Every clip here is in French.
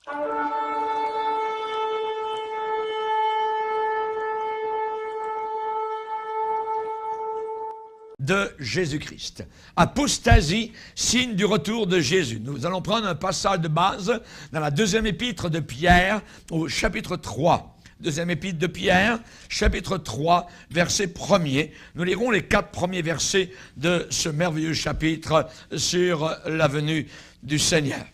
De Jésus-Christ. Apostasie, signe du retour de Jésus. Nous allons prendre un passage de base dans la deuxième épître de Pierre, au chapitre 3. Deuxième épître de Pierre, chapitre 3, verset 1er. Nous lirons les 4 premiers versets de ce merveilleux chapitre sur la venue du Seigneur.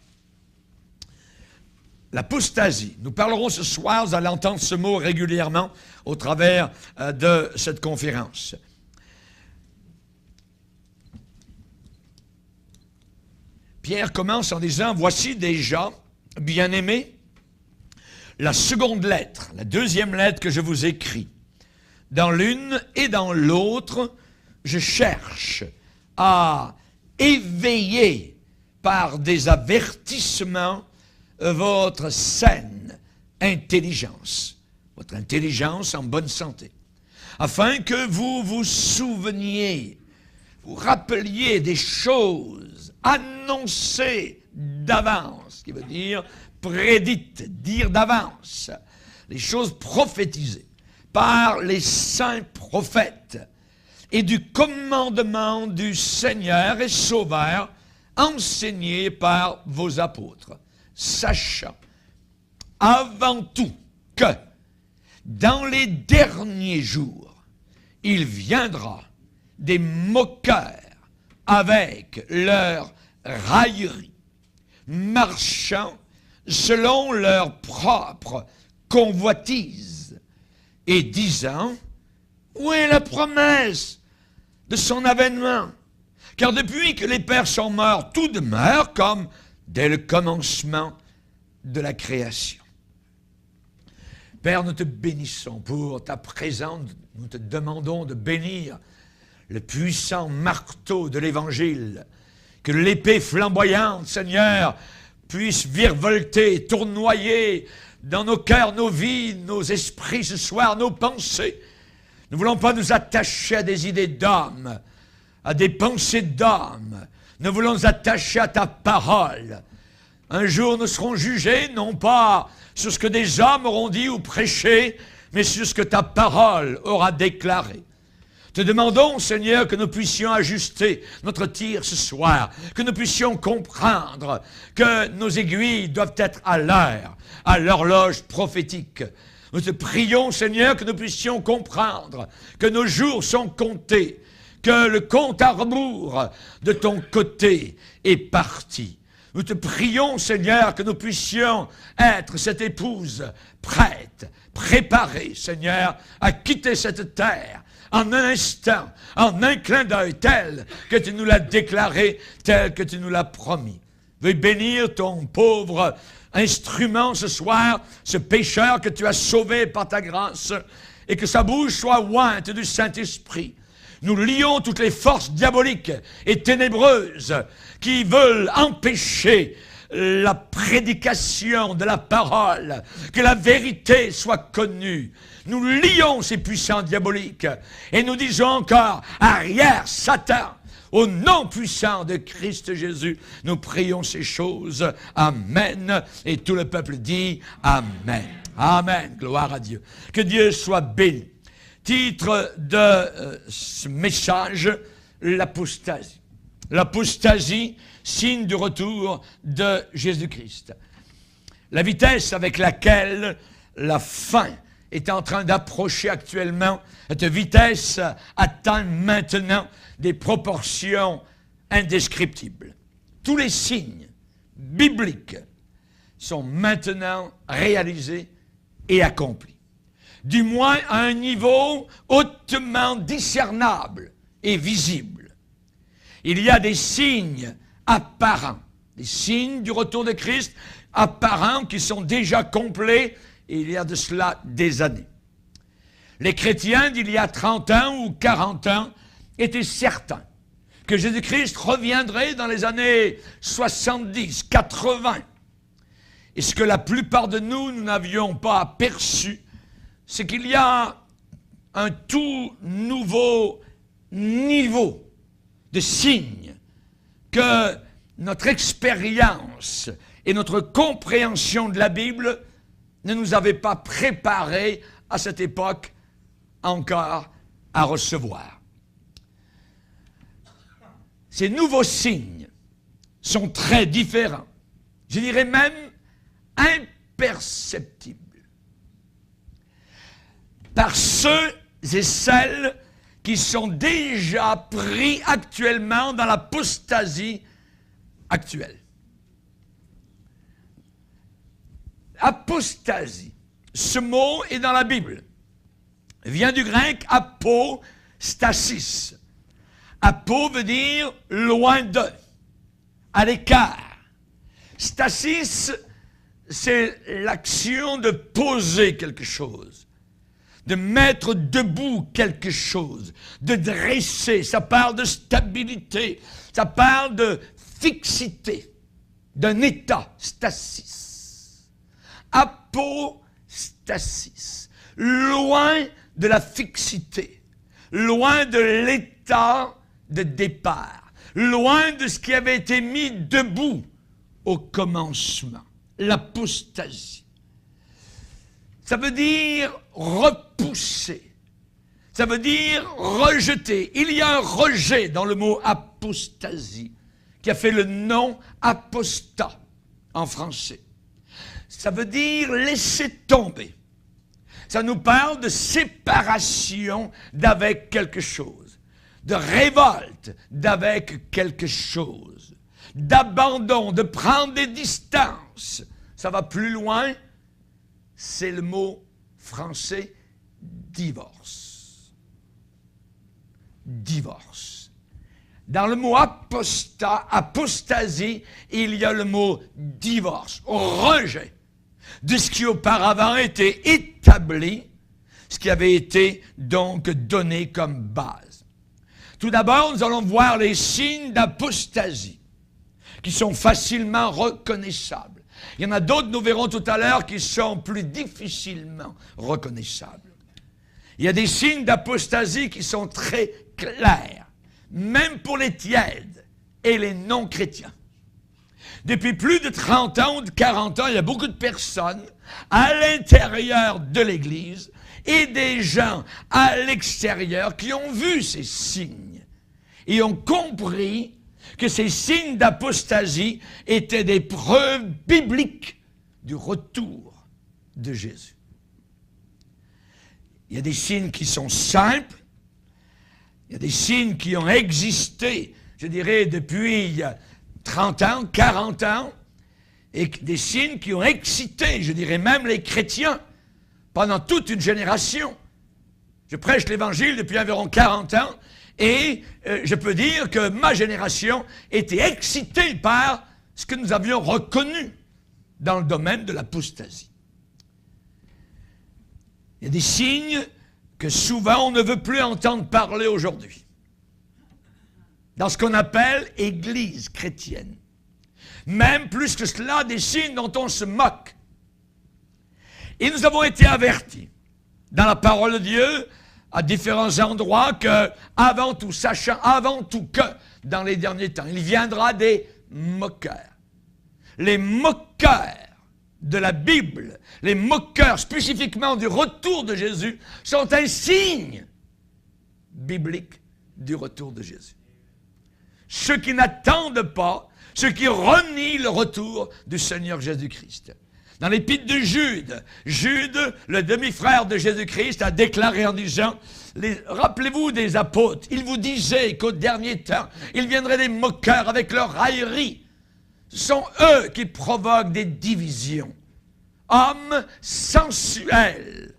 L'apostasie. Nous parlerons ce soir, vous allez entendre ce mot régulièrement au travers de cette conférence. Pierre commence en disant, « Voici déjà, bien-aimés, la seconde lettre, la deuxième lettre que je vous écris. Dans l'une et dans l'autre, je cherche à éveiller par des avertissements votre saine intelligence, votre intelligence en bonne santé, afin que vous vous souveniez, vous rappeliez des choses annoncées d'avance, qui veut dire prédites, dire d'avance, les choses prophétisées par les saints prophètes et du commandement du Seigneur et Sauveur enseigné par vos apôtres, sachant avant tout que dans les derniers jours, il viendra des moqueurs avec leur raillerie, marchant selon leur propre convoitise et disant, où est la promesse de son avènement? Car depuis que les pères sont morts, tout demeure comme dès le commencement de la création. Père, nous te bénissons pour ta présence. Nous te demandons de bénir le puissant marteau de l'Évangile, que l'épée flamboyante, Seigneur, puisse virevolter, tournoyer dans nos cœurs, nos vies, nos esprits ce soir, nos pensées. Nous ne voulons pas nous attacher à des idées d'hommes, à des pensées d'hommes. Nous voulons nous attacher à ta parole. Un jour, nous serons jugés, non pas sur ce que des hommes auront dit ou prêché, mais sur ce que ta parole aura déclaré. Te demandons, Seigneur, que nous puissions ajuster notre tir ce soir, que nous puissions comprendre que nos aiguilles doivent être à l'heure, à l'horloge prophétique. Nous te prions, Seigneur, que nous puissions comprendre que nos jours sont comptés, que le compte à rebours de ton côté est parti. Nous te prions, Seigneur, que nous puissions être cette épouse prête, préparée, Seigneur, à quitter cette terre, en un instant, en un clin d'œil, tel que tu nous l'as déclaré, tel que tu nous l'as promis. Veuille bénir ton pauvre instrument ce soir, ce pécheur que tu as sauvé par ta grâce, et que sa bouche soit ointe du Saint-Esprit. Nous lions toutes les forces diaboliques et ténébreuses qui veulent empêcher la prédication de la parole, que la vérité soit connue. Nous lions ces puissants diaboliques et nous disons encore, arrière Satan, au nom puissant de Christ Jésus, nous prions ces choses. Amen. Et tout le peuple dit Amen. Amen. Gloire à Dieu. Que Dieu soit béni. Titre de ce message, l'apostasie. L'apostasie, signe du retour de Jésus-Christ. La vitesse avec laquelle la fin est en train d'approcher actuellement, cette vitesse atteint maintenant des proportions indescriptibles. Tous les signes bibliques sont maintenant réalisés et accomplis. Du moins à un niveau hautement discernable et visible. Il y a des signes apparents, des signes du retour de Christ apparents qui sont déjà complets, et il y a de cela des années. Les chrétiens d'il y a 30 ans ou 40 ans étaient certains que Jésus-Christ reviendrait dans les années 70, 80. Et ce que la plupart de nous n'avions pas aperçu, c'est qu'il y a un tout nouveau niveau de signes que notre expérience et notre compréhension de la Bible ne nous avait pas préparés à cette époque encore à recevoir. Ces nouveaux signes sont très différents, je dirais même imperceptibles, par ceux et celles qui sont déjà pris actuellement dans l'apostasie actuelle. Apostasie, ce mot est dans la Bible, vient du grec apostasis. Apo veut dire loin de, à l'écart. Stasis, c'est l'action de poser quelque chose, de mettre debout quelque chose, de dresser. Ça parle de stabilité, ça parle de fixité, d'un état, stasis. Apostasis, loin de la fixité, loin de l'état de départ, loin de ce qui avait été mis debout au commencement, l'apostasie. Ça veut dire repousser, ça veut dire rejeter. Il y a un rejet dans le mot apostasie qui a fait le nom apostat en français. Ça veut dire laisser tomber. Ça nous parle de séparation d'avec quelque chose, de révolte d'avec quelque chose, d'abandon, de prendre des distances. Ça va plus loin, c'est le mot français divorce. Divorce. Dans le mot apostasie, il y a le mot divorce, rejet de ce qui auparavant était établi, ce qui avait été donc donné comme base. Tout d'abord, nous allons voir les signes d'apostasie, qui sont facilement reconnaissables. Il y en a d'autres, nous verrons tout à l'heure, qui sont plus difficilement reconnaissables. Il y a des signes d'apostasie qui sont très clairs, même pour les tièdes et les non-chrétiens. Depuis plus de 30 ans ou de 40 ans, il y a beaucoup de personnes à l'intérieur de l'Église et des gens à l'extérieur qui ont vu ces signes et ont compris que ces signes d'apostasie étaient des preuves bibliques du retour de Jésus. Il y a des signes qui sont simples, il y a des signes qui ont existé, je dirais, depuis 30 ans, 40 ans, et des signes qui ont excité, je dirais même les chrétiens, pendant toute une génération. Je prêche l'Évangile depuis environ 40 ans, et je peux dire que ma génération était excitée par ce que nous avions reconnu dans le domaine de l'apostasie. Il y a des signes que souvent on ne veut plus entendre parler aujourd'hui, dans ce qu'on appelle Église chrétienne. Même plus que cela, des signes dont on se moque. Et nous avons été avertis dans la parole de Dieu, à différents endroits, que, avant tout, sachant avant tout que, dans les derniers temps, il viendra des moqueurs. Les moqueurs de la Bible, les moqueurs spécifiquement du retour de Jésus, sont un signe biblique du retour de Jésus. Ceux qui n'attendent pas, ceux qui renient le retour du Seigneur Jésus-Christ. Dans l'épître de Jude, Jude, le demi-frère de Jésus-Christ, a déclaré en disant, rappelez-vous des apôtres, ils vous disaient qu'au dernier temps, il viendrait des moqueurs avec leur raillerie. Ce sont eux qui provoquent des divisions. Hommes sensuels.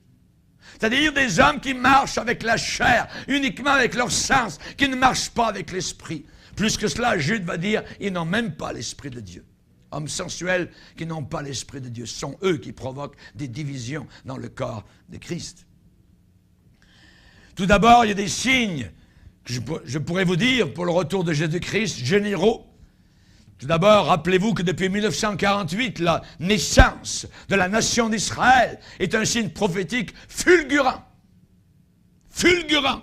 C'est-à-dire des hommes qui marchent avec la chair, uniquement avec leur sens, qui ne marchent pas avec l'esprit. Plus que cela, Jude va dire, ils n'ont même pas l'esprit de Dieu. Hommes sensuels qui n'ont pas l'esprit de Dieu, ce sont eux qui provoquent des divisions dans le corps de Christ. Tout d'abord, il y a des signes que je pourrais vous dire pour le retour de Jésus-Christ, généraux. Tout d'abord, rappelez-vous que depuis 1948, la naissance de la nation d'Israël est un signe prophétique fulgurant. Fulgurant.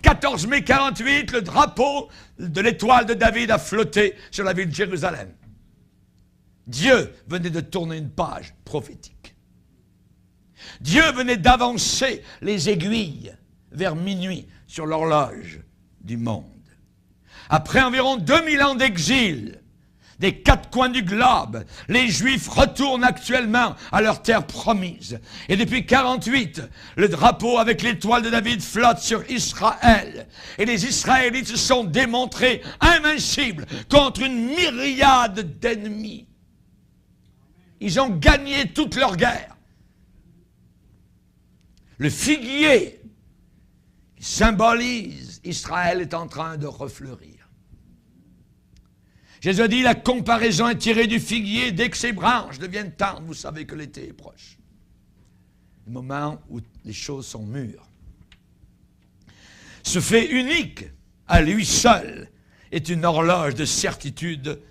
14 mai 48, le drapeau de l'étoile de David a flotté sur la ville de Jérusalem. Dieu venait de tourner une page prophétique. Dieu venait d'avancer les aiguilles vers minuit sur l'horloge du monde. Après environ 2000 ans d'exil, des quatre coins du globe, les Juifs retournent actuellement à leur terre promise. Et depuis 48, le drapeau avec l'étoile de David flotte sur Israël. Et les Israélites se sont démontrés invincibles contre une myriade d'ennemis. Ils ont gagné toute leur guerre. Le figuier qui symbolise Israël est en train de refleurir. Jésus a dit, la comparaison est tirée du figuier. Dès que ses branches deviennent tendres, vous savez que l'été est proche. Le moment où les choses sont mûres. Ce fait unique, à lui seul, est une horloge de certitude,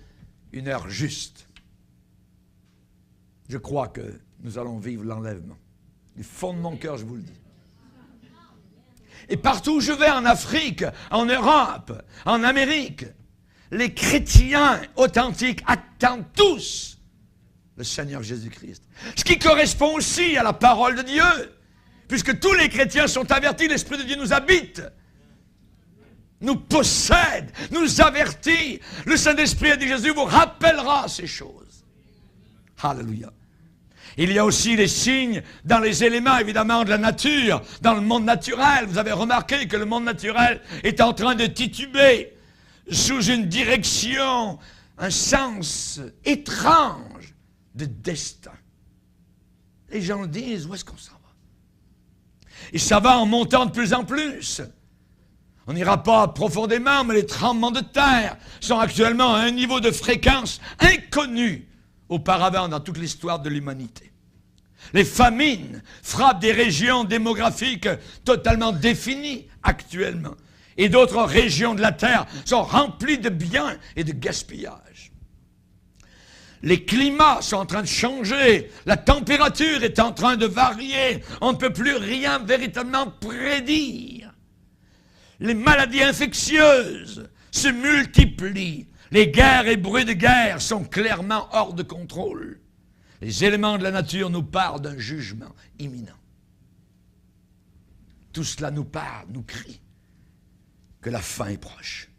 une heure juste. Je crois que nous allons vivre l'enlèvement. Du fond de mon cœur, je vous le dis. Et partout où je vais, en Afrique, en Europe, en Amérique, les chrétiens authentiques attendent tous le Seigneur Jésus-Christ. Ce qui correspond aussi à la parole de Dieu. Puisque tous les chrétiens sont avertis, l'Esprit de Dieu nous habite, nous possède, nous avertit. Le Saint-Esprit a dit, Jésus vous rappellera ces choses. Alléluia. Il y a aussi les signes dans les éléments, évidemment, de la nature, dans le monde naturel. Vous avez remarqué que le monde naturel est en train de tituber sous une direction, un sens étrange de destin. Les gens disent, où est-ce qu'on s'en va? Et ça va en montant de plus en plus. On n'ira pas profondément, mais les tremblements de terre sont actuellement à un niveau de fréquence inconnu auparavant dans toute l'histoire de l'humanité. Les famines frappent des régions démographiques totalement définies actuellement. Et d'autres régions de la terre sont remplies de biens et de gaspillage. Les climats sont en train de changer. La température est en train de varier. On ne peut plus rien véritablement prédire. Les maladies infectieuses se multiplient. Les guerres et bruits de guerre sont clairement hors de contrôle. Les éléments de la nature nous parlent d'un jugement imminent. Tout cela nous parle, nous crie que la fin est proche.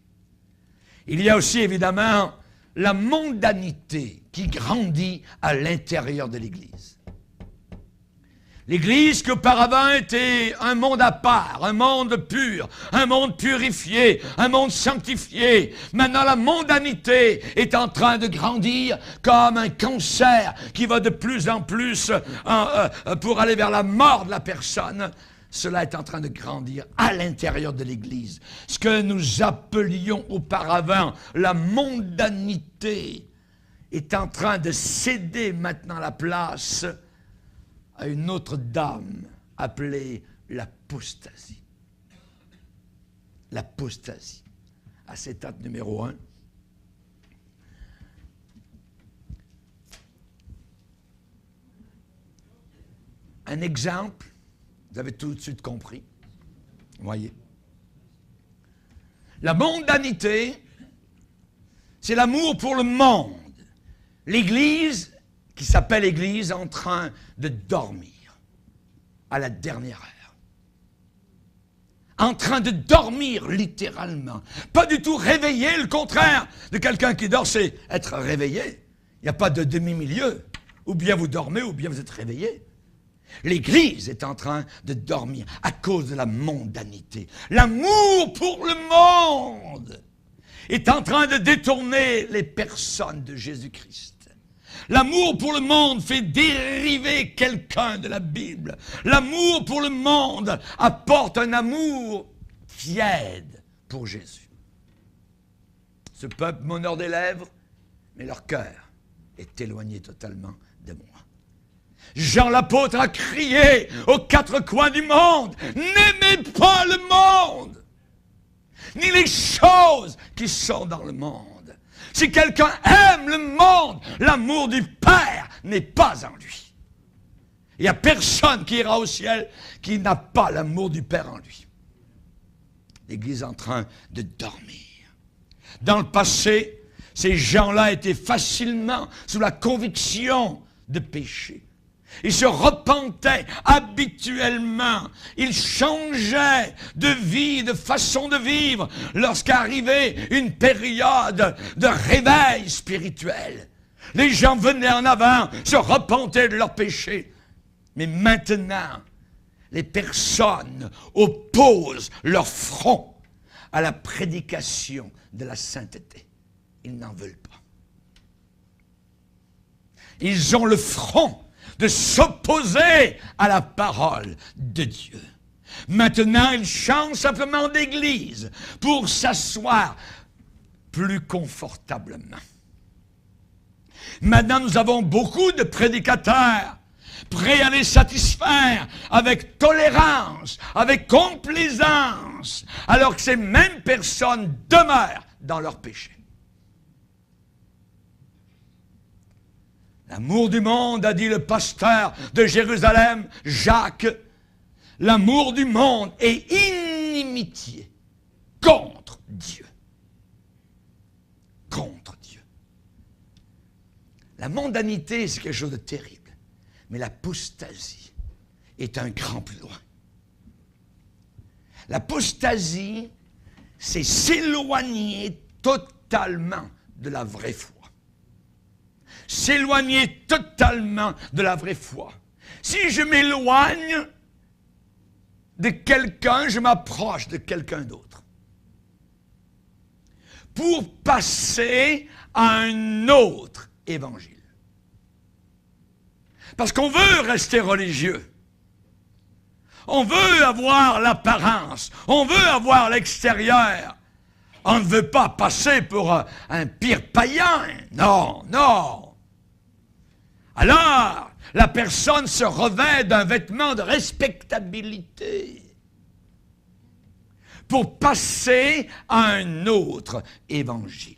Il y a aussi évidemment la mondanité qui grandit à l'intérieur de l'Église. L'Église qui auparavant était un monde à part, un monde pur, un monde purifié, un monde sanctifié. Maintenant la mondanité est en train de grandir comme un cancer qui va de plus en plus pour aller vers la mort de la personne. Cela est en train de grandir à l'intérieur de l'Église. Ce que nous appelions auparavant la mondanité est en train de céder maintenant la place à une autre dame appelée l'apostasie. L'apostasie. Acétate numéro 1. Un exemple. Vous avez tout de suite compris. Voyez. La mondanité, c'est l'amour pour le monde. L'Église, qui s'appelle Église, en train de dormir à la dernière heure. En train de dormir littéralement. Pas du tout réveillé, le contraire de quelqu'un qui dort, c'est être réveillé. Il n'y a pas de demi-milieu. Ou bien vous dormez, ou bien vous êtes réveillé. L'Église est en train de dormir à cause de la mondanité. L'amour pour le monde est en train de détourner les personnes de Jésus-Christ. L'amour pour le monde fait dériver quelqu'un de la Bible. L'amour pour le monde apporte un amour tiède pour Jésus. Ce peuple m'honore des lèvres, mais leur cœur est éloigné totalement de moi. Jean l'apôtre a crié aux quatre coins du monde, n'aimez pas le monde, ni les choses qui sont dans le monde. Si quelqu'un aime le monde, l'amour du Père n'est pas en lui. Il n'y a personne qui ira au ciel qui n'a pas l'amour du Père en lui. L'Église est en train de dormir. Dans le passé, Ces gens-là étaient facilement sous la conviction de péché. Ils se repentaient habituellement. Ils changeaient de vie, de façon de vivre lorsqu'arrivait une période de réveil spirituel. Les gens venaient en avant, se repentaient de leurs péchés. Mais maintenant, les personnes opposent leur front à la prédication de la sainteté. Ils n'en veulent pas. Ils ont le front de s'opposer à la parole de Dieu. Maintenant, ils changent simplement d'église pour s'asseoir plus confortablement. Maintenant, nous avons beaucoup de prédicateurs prêts à les satisfaire avec tolérance, avec complaisance, alors que ces mêmes personnes demeurent dans leur péché. L'amour du monde, a dit le pasteur de Jérusalem, Jacques, l'amour du monde est inimitié contre Dieu. Contre Dieu. La mondanité, c'est quelque chose de terrible. Mais l'apostasie est un grand plus loin. L'apostasie, c'est s'éloigner totalement de la vraie foi. S'éloigner totalement de la vraie foi. Si je m'éloigne de quelqu'un, je m'approche de quelqu'un d'autre. Pour passer à un autre évangile. Parce qu'on veut rester religieux. On veut avoir l'apparence. On veut avoir l'extérieur. On ne veut pas passer pour un pire païen. Non, non. Alors, la personne se revêt d'un vêtement de respectabilité pour passer à un autre évangile.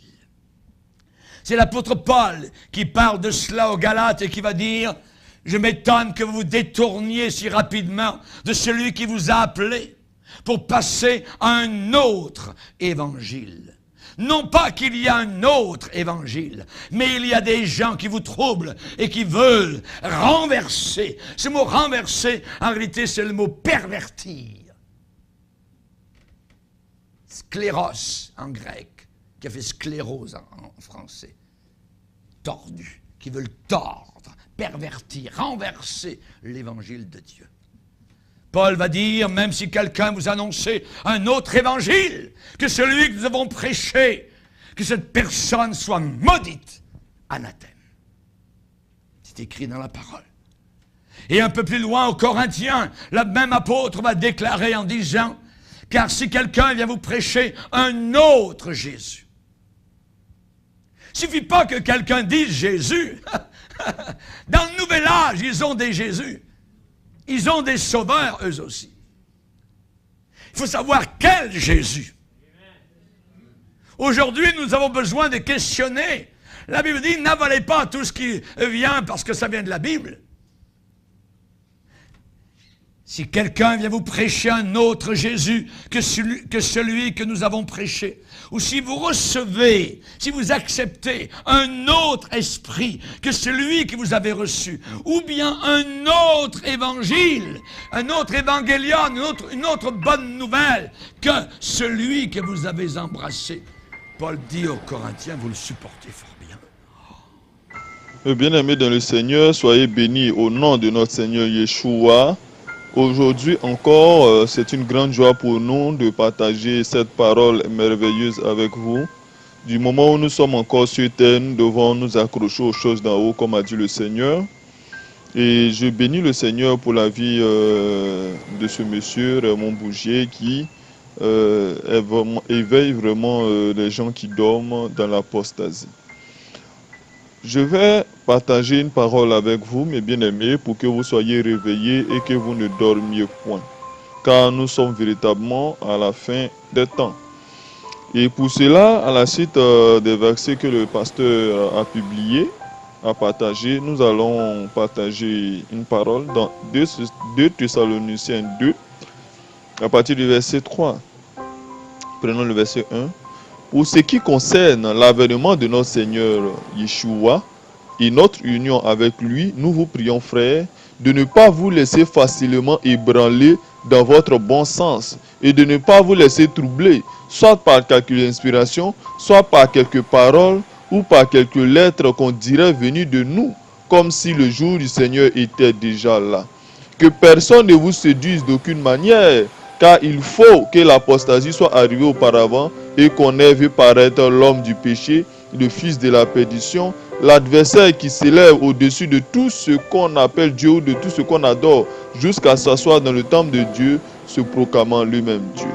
C'est l'apôtre Paul qui parle de cela aux Galates et qui va dire « Je m'étonne que vous vous détourniez si rapidement de celui qui vous a appelé pour passer à un autre évangile. » Non pas qu'il y a un autre évangile, mais il y a des gens qui vous troublent et qui veulent renverser. Ce mot renverser, en réalité, c'est le mot pervertir. Scléros en grec, qui a fait sclérose en français. Tordu, qui veulent tordre, pervertir, renverser l'évangile de Dieu. Paul va dire, même si quelqu'un vous annonçait un autre évangile que celui que nous avons prêché, que cette personne soit maudite, anathème. C'est écrit dans la parole. Et un peu plus loin, aux Corinthiens, le même apôtre va déclarer en disant, car si quelqu'un vient vous prêcher un autre Jésus, il ne suffit pas que quelqu'un dise Jésus. Dans le nouvel âge, ils ont des Jésus. Ils ont des sauveurs, eux aussi. Il faut savoir quel Jésus. Aujourd'hui, nous avons besoin de questionner. La Bible dit, n'avalez pas tout ce qui vient parce que ça vient de la Bible. Si quelqu'un vient vous prêcher un autre Jésus que celui que nous avons prêché, ou si vous recevez, si vous acceptez un autre esprit que celui que vous avez reçu, ou bien un autre évangile, un autre évangélion, une autre bonne nouvelle que celui que vous avez embrassé, Paul dit aux Corinthiens, vous le supportez fort bien. Bien-aimés dans le Seigneur, soyez bénis au nom de notre Seigneur Yeshua. Aujourd'hui encore, c'est une grande joie pour nous de partager cette parole merveilleuse avec vous. Du moment où nous sommes encore sur terre, nous devons nous accrocher aux choses d'en haut, comme a dit le Seigneur. Et je bénis le Seigneur pour la vie de ce monsieur, Raymond Bougier, qui éveille vraiment les gens qui dorment dans l'apostasie. Je vais partager une parole avec vous, mes bien-aimés, pour que vous soyez réveillés et que vous ne dormiez point. Car nous sommes véritablement à la fin des temps. Et pour cela, à la suite des versets que le pasteur a publiés, a partagé, nous allons partager une parole dans 2 Thessaloniciens 2, à partir du verset 3. Prenons le verset 1. Pour ce qui concerne l'avènement de notre Seigneur Yeshua et notre union avec lui, nous vous prions, frères, de ne pas vous laisser facilement ébranler dans votre bon sens et de ne pas vous laisser troubler, soit par quelques inspirations, soit par quelques paroles ou par quelques lettres qu'on dirait venues de nous, comme si le jour du Seigneur était déjà là. Que personne ne vous séduise d'aucune manière, car il faut que l'apostasie soit arrivée auparavant et qu'on ait vu paraître l'homme du péché, le fils de la perdition, l'adversaire qui s'élève au-dessus de tout ce qu'on appelle Dieu ou de tout ce qu'on adore, jusqu'à s'asseoir dans le temple de Dieu, se proclamant lui-même Dieu.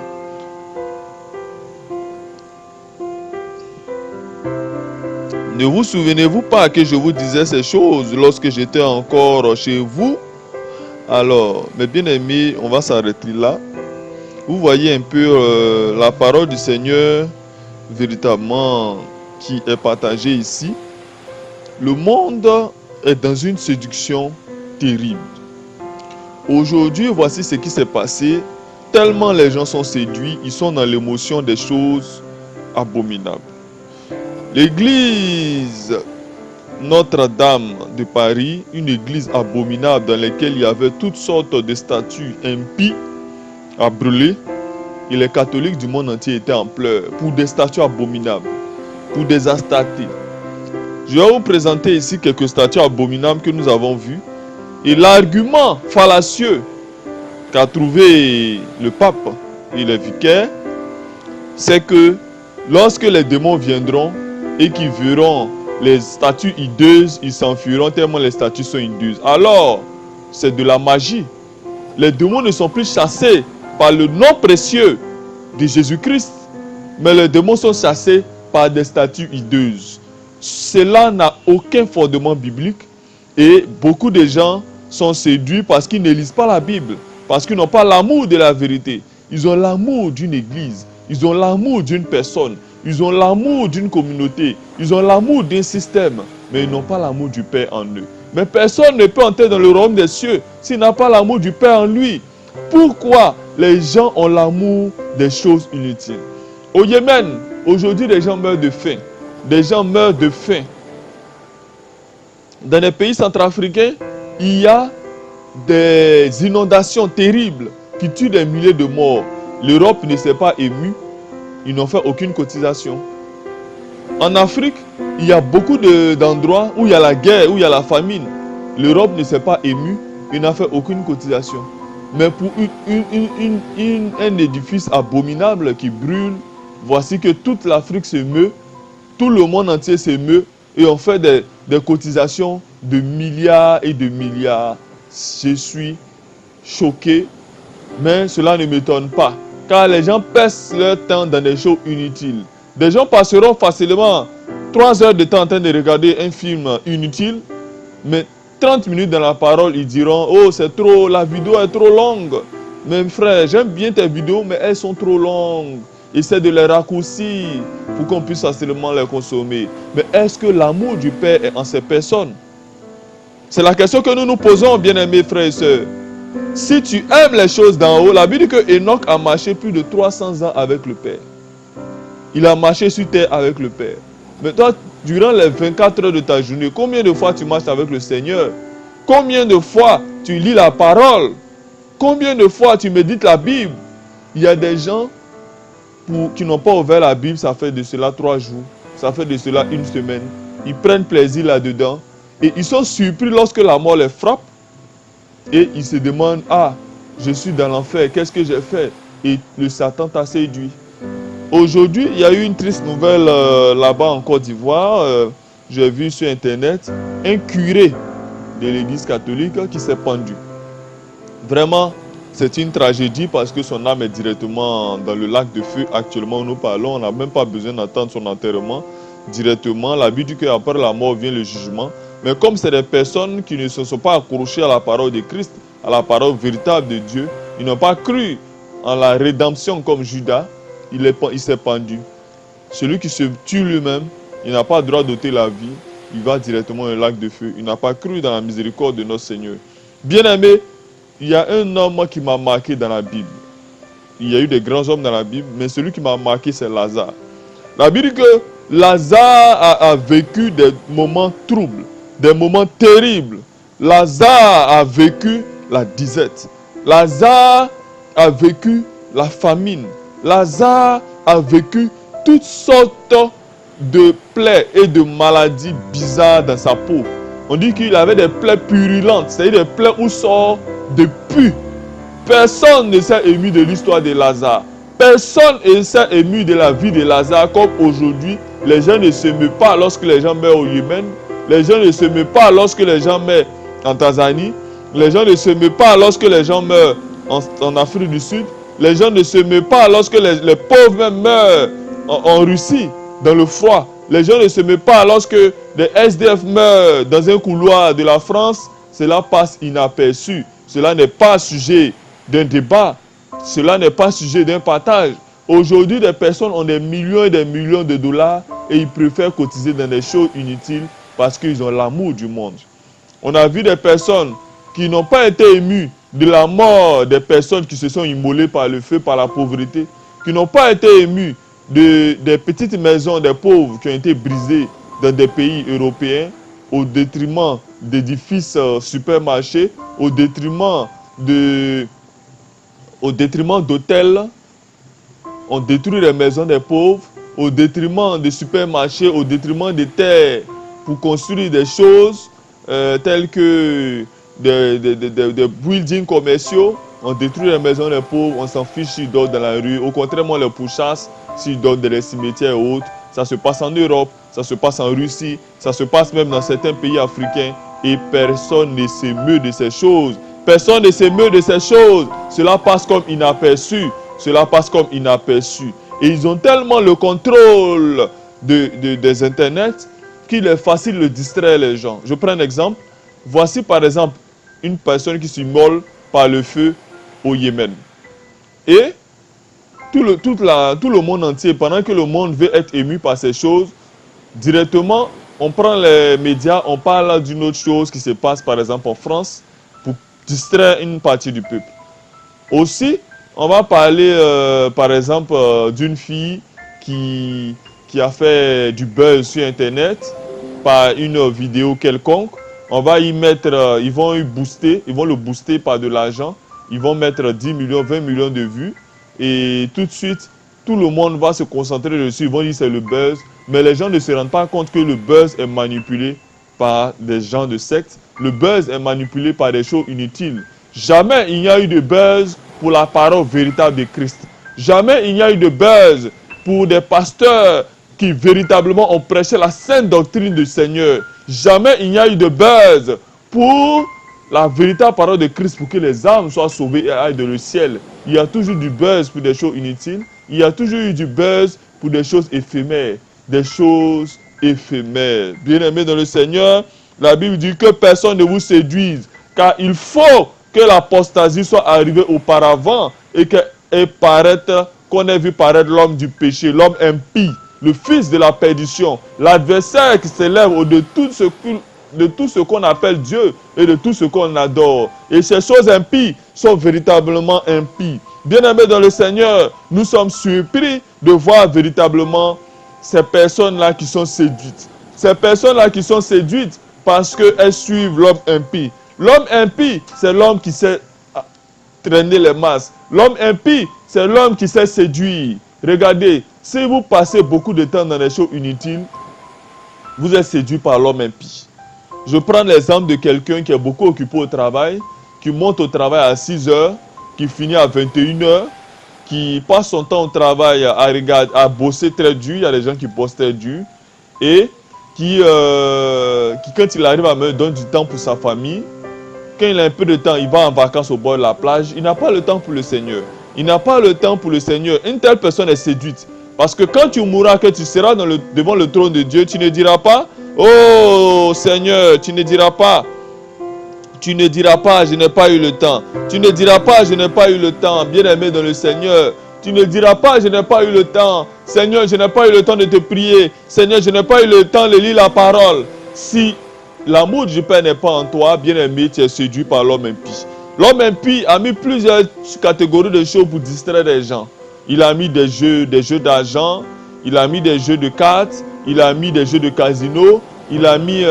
Ne vous souvenez-vous pas que je vous disais ces choses lorsque j'étais encore chez vous? Alors, mes bien-aimés, on va s'arrêter là. Vous voyez un peu la parole du Seigneur véritablement qui est partagée ici. Le monde est dans une séduction terrible. Aujourd'hui, voici ce qui s'est passé. Tellement les gens sont séduits, ils sont dans l'émotion des choses abominables. L'église Notre-Dame de Paris, une église abominable dans laquelle il y avait toutes sortes de statues impies à brûler, et les catholiques du monde entier étaient en pleurs pour des statues abominables, pour des astatés. Je vais vous présenter ici quelques statues abominables que nous avons vues. Et l'argument fallacieux qu'a trouvé le pape et les vicaires, c'est que lorsque les démons viendront et qu'ils verront les statues hideuses, ils s'enfuiront tellement les statues sont hideuses. Alors, c'est de la magie. Les démons ne sont plus chassés par le nom précieux de Jésus-Christ, mais les démons sont chassés par des statues hideuses. Cela n'a aucun fondement biblique et beaucoup de gens sont séduits parce qu'ils ne lisent pas la Bible, parce qu'ils n'ont pas l'amour de la vérité. Ils ont l'amour d'une église, ils ont l'amour d'une personne, ils ont l'amour d'une communauté, ils ont l'amour d'un système, mais ils n'ont pas l'amour du Père en eux. Mais personne ne peut entrer dans le royaume des cieux s'il n'a pas l'amour du Père en lui. Pourquoi les gens ont l'amour des choses inutiles? Au Yémen, aujourd'hui, les gens meurent de faim. Des gens meurent de faim. Dans les pays centrafricains, il y a des inondations terribles qui tuent des milliers de morts. L'Europe ne s'est pas émue. Ils n'ont fait aucune cotisation. En Afrique, il y a beaucoup d'endroits où il y a la guerre, où il y a la famine. L'Europe ne s'est pas émue. Il n'a fait aucune cotisation. Mais pour un édifice abominable qui brûle, voici que toute l'Afrique se meut, tout le monde entier se meut et on fait des cotisations de milliards et de milliards. Je suis choqué, mais cela ne m'étonne pas, car les gens passent leur temps dans des choses inutiles. Des gens passeront facilement 3 heures de temps en train de regarder un film inutile, mais 30 minutes dans la parole, ils diront « Oh, c'est trop, la vidéo est trop longue. » Mes frères, j'aime bien tes vidéos, mais elles sont trop longues. Essaie de les raccourcir pour qu'on puisse facilement les consommer. Mais est-ce que l'amour du Père est en ces personnes? C'est la question que nous nous posons, bien-aimés frères et sœurs. Si tu aimes les choses d'en haut, la Bible dit que Enoch a marché plus de 300 ans avec le Père. Il a marché sur terre avec le Père. Mais toi, durant les 24 heures de ta journée, combien de fois tu marches avec le Seigneur? Combien de fois tu lis la parole? Combien de fois tu médites la Bible? Il y a des gens qui n'ont pas ouvert la Bible, ça fait de cela 3 jours, ça fait de cela 1 semaine. Ils prennent plaisir là-dedans et ils sont surpris lorsque la mort les frappe et ils se demandent « Ah, je suis dans l'enfer, qu'est-ce que j'ai fait ?» Et le Satan t'a séduit. Aujourd'hui, il y a eu une triste nouvelle là-bas en Côte d'Ivoire. J'ai vu sur Internet un curé de l'église catholique qui s'est pendu. Vraiment, c'est une tragédie parce que son âme est directement dans le lac de feu. Actuellement, nous parlons, on n'a même pas besoin d'attendre son enterrement. Directement, la Bible dit qu'après la mort vient le jugement. Mais comme c'est des personnes qui ne se sont pas accrochées à la parole de Christ, à la parole véritable de Dieu, ils n'ont pas cru en la rédemption comme Judas, il s'est pendu. Celui qui se tue lui-même, il n'a pas le droit d'ôter la vie, il va directement au lac de feu. Il n'a pas cru dans la miséricorde de notre Seigneur. Bien-aimé, il y a un homme qui m'a marqué dans la Bible. Il y a eu des grands hommes dans la Bible, mais celui qui m'a marqué, c'est Lazare. La Bible dit que Lazare a vécu des moments troubles, des moments terribles. Lazare a vécu la disette. Lazare a vécu la famine. Lazare a vécu toutes sortes de plaies et de maladies bizarres dans sa peau. On dit qu'il avait des plaies purulentes, c'est-à-dire des plaies où sort de pu. Personne ne s'est ému de l'histoire de Lazare. Personne ne s'est ému de la vie de Lazare comme aujourd'hui. Les gens ne s'émeuvent pas lorsque les gens meurent au Yémen. Les gens ne s'émeuvent pas lorsque les gens meurent en Tanzanie. Les gens ne s'émeuvent pas lorsque les gens meurent en Afrique du Sud. Les gens ne s'émeuvent pas lorsque les pauvres même meurent en Russie, dans le froid. Les gens ne s'émeuvent pas lorsque des SDF meurent dans un couloir de la France. Cela passe inaperçu. Cela n'est pas sujet d'un débat. Cela n'est pas sujet d'un partage. Aujourd'hui, des personnes ont des millions et des millions de dollars et ils préfèrent cotiser dans des choses inutiles parce qu'ils ont l'amour du monde. On a vu des personnes qui n'ont pas été émues de la mort des personnes qui se sont immolées par le feu, par la pauvreté, qui n'ont pas été émues des petites maisons des pauvres qui ont été brisées dans des pays européens au détriment d'édifices supermarchés, au détriment d'hôtels. On détruit les maisons des pauvres, au détriment des supermarchés, au détriment des terres pour construire des choses telles que des buildings commerciaux. On détruit les maisons des pauvres, on s'en fiche s'ils dorment dans la rue. Au contraire, on les pourchasse s'ils dorment dans les cimetières et autres. Ça se passe en Europe, ça se passe en Russie, ça se passe même dans certains pays africains. Et personne ne s'émeut de ces choses. Personne ne s'émeut de ces choses. Cela passe comme inaperçu. Cela passe comme inaperçu. Et ils ont tellement le contrôle des internets qu'il est facile de distraire les gens. Je prends un exemple. Voici par exemple une personne qui s'immole par le feu au Yémen. Et tout le monde entier, pendant que le monde veut être ému par ces choses, directement, on prend les médias, on parle d'une autre chose qui se passe par exemple en France pour distraire une partie du peuple. Aussi, on va parler par exemple d'une fille qui a fait du buzz sur Internet par une vidéo quelconque. On va y mettre, ils vont le booster par de l'argent. Ils vont mettre 10 millions, 20 millions de vues. Et tout de suite, tout le monde va se concentrer dessus. Ils vont dire c'est le buzz. Mais les gens ne se rendent pas compte que le buzz est manipulé par des gens de secte. Le buzz est manipulé par des choses inutiles. Jamais il n'y a eu de buzz pour la parole véritable de Christ. Jamais il n'y a eu de buzz pour des pasteurs qui véritablement ont prêché la sainte doctrine du Seigneur. Jamais il n'y a eu de buzz pour la véritable parole de Christ, pour que les âmes soient sauvées et aillent dans le ciel. Il y a toujours du buzz pour des choses inutiles. Il y a toujours eu du buzz pour des choses éphémères. Des choses éphémères. Bien-aimés dans le Seigneur, la Bible dit que personne ne vous séduise, car il faut que l'apostasie soit arrivée auparavant et qu'on ait vu paraître l'homme du péché, l'homme impie, le fils de la perdition, l'adversaire qui s'élève au-dessus de tout ce qu'on appelle Dieu et de tout ce qu'on adore. Et ces choses impies sont véritablement impies. Bien-aimés dans le Seigneur, nous sommes surpris de voir véritablement ces personnes-là qui sont séduites. Ces personnes-là qui sont séduites parce qu'elles suivent l'homme impie. L'homme impie, c'est l'homme qui sait traîner les masses. L'homme impie, c'est l'homme qui sait séduire. Regardez, si vous passez beaucoup de temps dans les choses inutiles, vous êtes séduit par l'homme impie. Je prends l'exemple de quelqu'un qui est beaucoup occupé au travail, qui monte au travail à 6 heures, qui finit à 21 heures, qui passe son temps au travail à bosser très dur. Il y a des gens qui bossent très dur. Et qui quand il arrive à me donner du temps pour sa famille, quand il a un peu de temps, il va en vacances au bord de la plage. Il n'a pas le temps pour le Seigneur. Il n'a pas le temps pour le Seigneur. Une telle personne est séduite. Parce que quand tu mourras, que tu seras devant le trône de Dieu, tu ne diras pas, oh Seigneur, tu ne diras pas, je n'ai pas eu le temps. Tu ne diras pas, je n'ai pas eu le temps, bien-aimé dans le Seigneur. Tu ne diras pas, je n'ai pas eu le temps. Seigneur, je n'ai pas eu le temps de te prier. Seigneur, je n'ai pas eu le temps de lire la parole. Si l'amour du Père n'est pas en toi, bien-aimé, tu es séduit par l'homme impie. L'homme impie a mis plusieurs catégories de choses pour distraire les gens. Il a mis des jeux d'argent, il a mis des jeux de cartes, il a mis des jeux de casino, il a mis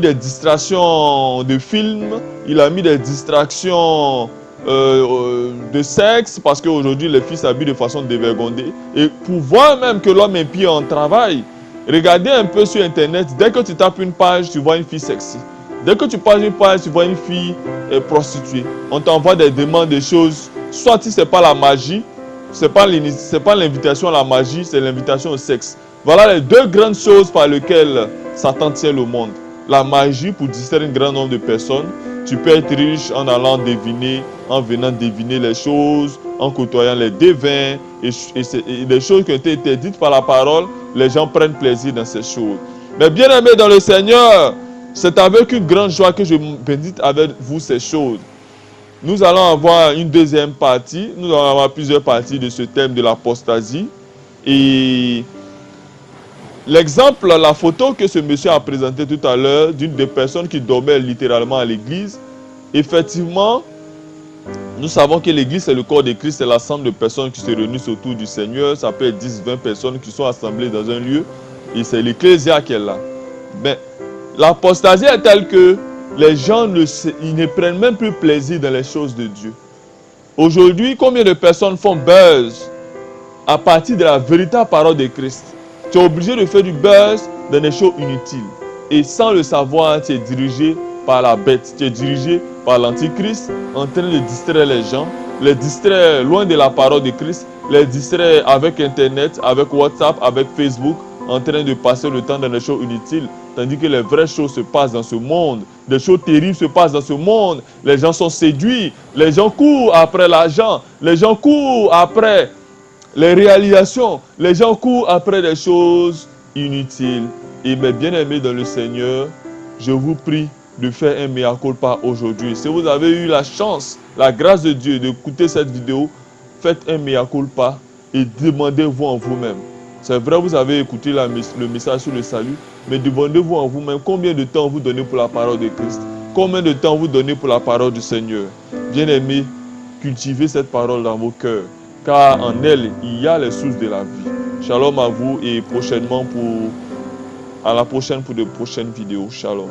des distractions de films, il a mis des distractions de sexe, parce qu'aujourd'hui les filles s'habillent de façon dévergondée. Et pour voir même que l'homme impie en travail, regardez un peu sur internet, dès que tu tapes une page, tu vois une fille sexy. Dès que tu passes une page, tu vois une fille prostituée. On t'envoie des demandes de choses, soit si ce n'est pas la magie, c'est pas l'invitation à la magie, c'est l'invitation au sexe. Voilà les deux grandes choses par lesquelles Satan tient le monde. La magie pour distraire un grand nombre de personnes. Tu peux être riche en allant deviner, en venant deviner les choses, en côtoyant les devins. Et les choses qui ont été interdites par la parole, les gens prennent plaisir dans ces choses. Mais bien aimés dans le Seigneur, c'est avec une grande joie que je médite avec vous ces choses. Nous allons avoir une deuxième partie. Nous allons avoir plusieurs parties de ce thème de l'apostasie. Et l'exemple, la photo que ce monsieur a présentée tout à l'heure, d'une des personnes qui dormaient littéralement à l'église, effectivement, nous savons que l'église, c'est le corps de Christ, c'est l'ensemble de personnes qui se réunissent autour du Seigneur. Ça peut être 10, 20 personnes qui sont assemblées dans un lieu. Et c'est l'ecclésia qui est là. Mais l'apostasie est telle que les gens ne prennent même plus plaisir dans les choses de Dieu. Aujourd'hui, combien de personnes font buzz à partir de la véritable parole de Christ? Tu es obligé de faire du buzz dans des choses inutiles. Et sans le savoir, tu es dirigé par la bête. Tu es dirigé par l'antichrist en train de distraire les gens, les distraire loin de la parole de Christ, les distraire avec Internet, avec WhatsApp, avec Facebook, en train de passer le temps dans des choses inutiles. Tandis que les vraies choses se passent dans ce monde. Des choses terribles se passent dans ce monde. Les gens sont séduits. Les gens courent après l'argent. Les gens courent après les réalisations. Les gens courent après des choses inutiles. Et mes bien-aimés dans le Seigneur, je vous prie de faire un mea culpa aujourd'hui. Si vous avez eu la chance, la grâce de Dieu d'écouter cette vidéo, faites un mea culpa et demandez-vous en vous-même. C'est vrai, vous avez écouté le message sur le salut, mais demandez-vous en vous-même combien de temps vous donnez pour la parole de Christ. Combien de temps vous donnez pour la parole du Seigneur. Bien-aimés, cultivez cette parole dans vos cœurs, car en elle, il y a les sources de la vie. Shalom à vous et à la prochaine pour de prochaines vidéos. Shalom.